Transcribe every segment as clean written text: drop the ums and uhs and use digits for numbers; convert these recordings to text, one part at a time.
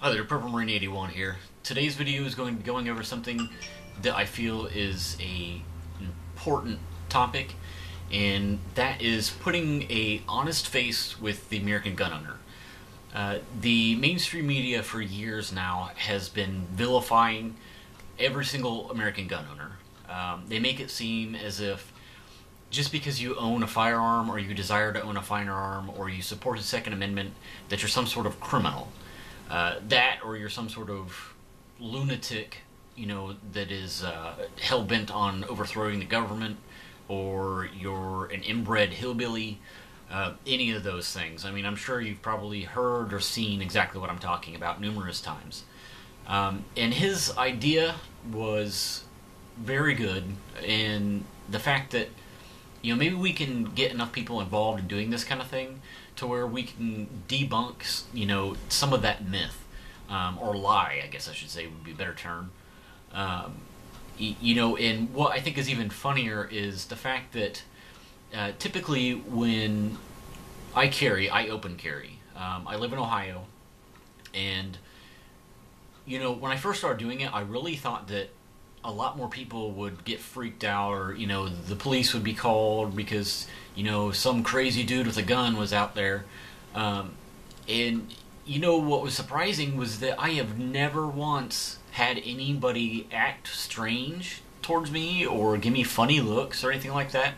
Hi there, Purple Marine 81 here. Today's video is going to be going over something that I feel is a important topic, and that is putting a honest face with the American gun owner. The mainstream media for years now has been vilifying every single American gun owner. They make it seem as if just because you own a firearm or you desire to own a firearm or you support the Second Amendment that you're some sort of criminal. That or you're some sort of lunatic, that is hell-bent on overthrowing the government, or you're an inbred hillbilly, any of those things. I mean, I'm sure you've probably heard or seen exactly what I'm talking about numerous times. And his idea was very good, and the fact that maybe we can get enough people involved in doing this kind of thing to where we can debunk, some of that myth, or lie, I guess I should say would be a better term. And what I think is even funnier is the fact that typically when I open carry. I live in Ohio, and when I first started doing it, I really thought that a lot more people would get freaked out, or the police would be called because some crazy dude with a gun was out there. And what was surprising was that I have never once had anybody act strange towards me or give me funny looks or anything like that.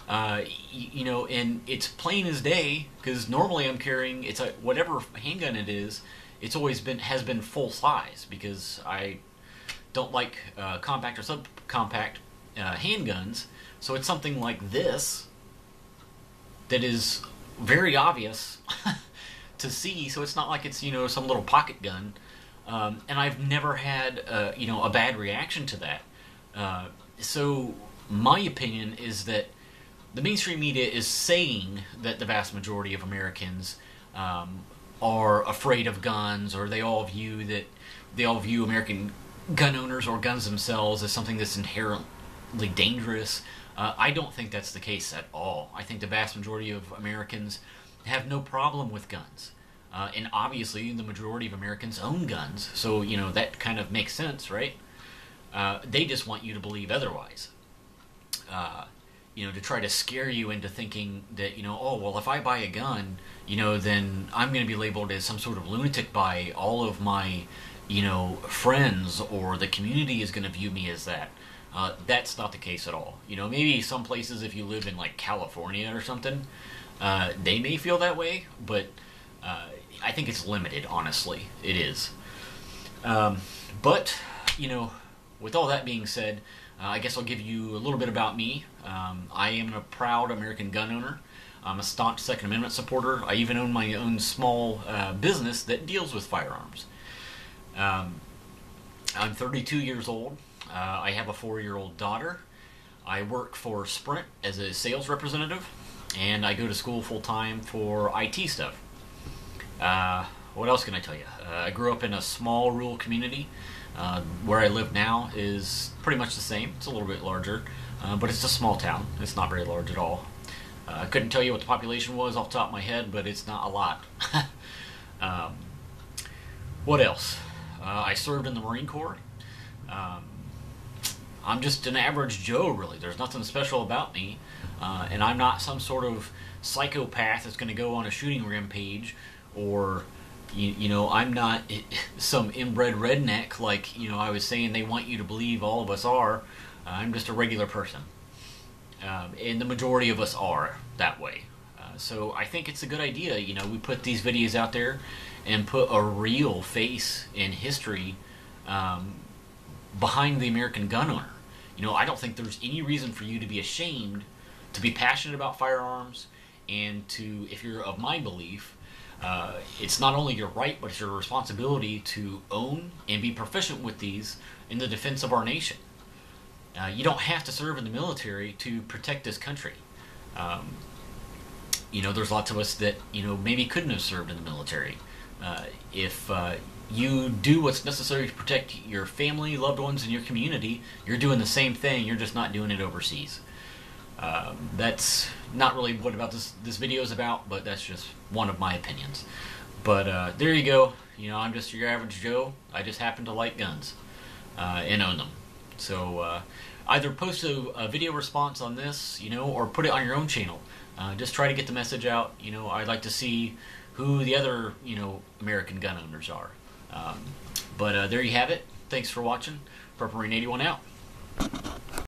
And it's plain as day, because normally I'm carrying, whatever handgun it is, has been full size, because I don't like compact or subcompact handguns. So it's something like this that is very obvious to see. So it's not like it's some little pocket gun, and I've never had a bad reaction to that. So my opinion is that the mainstream media is saying that the vast majority of Americans are afraid of guns, or they all view American gun owners or guns themselves as something that's inherently dangerous. I don't think that's the case at all. I think the vast majority of Americans have no problem with guns. And obviously the majority of Americans own guns, so that kind of makes sense, right? They just want you to believe otherwise. To try to scare you into thinking that, if I buy a gun, then I'm going to be labeled as some sort of lunatic by all of my friends, or the community is going to view me as that. That's not the case at all. Maybe some places, if you live in like California or something, they may feel that way, but I think it's limited, honestly. It is. But, with all that being said, I guess I'll give you a little bit about me. I am a proud American gun owner. I'm a staunch Second Amendment supporter. I even own my own small business that deals with firearms. I'm 32 years old. I have a 4-year-old daughter. I work for Sprint as a sales representative, and I go to school full-time for IT stuff. What else can I tell you? I grew up in a small rural community. Where I live now is pretty much the same. It's a little bit larger, but it's a small town. It's not very large at all. I couldn't tell you what the population was off the top of my head, but it's not a lot. What else? I served in the Marine Corps. I'm just an average Joe, really. There's nothing special about me, and I'm not some sort of psychopath that's going to go on a shooting rampage, or I'm not some inbred redneck like I was saying they want you to believe all of us are. I'm just a regular person, and the majority of us are that way. So I think it's a good idea. We put these videos out there and put a real face in history behind the American gun owner. I don't think there's any reason for you to be ashamed to be passionate about firearms, and to, if you're of my belief, it's not only your right, but it's your responsibility to own and be proficient with these in the defense of our nation. You don't have to serve in the military to protect this country. There's lots of us that maybe couldn't have served in the military. If you do what's necessary to protect your family, loved ones, and your community, you're doing the same thing. You're just not doing it overseas. That's not really what this video is about, but that's just one of my opinions. But there you go. I'm just your average Joe. I just happen to like guns and own them. So either post a video response on this, or put it on your own channel. Just try to get the message out. I'd like to see who the other, American gun owners are. But there you have it. Thanks for watching. Purple Rain 81 out.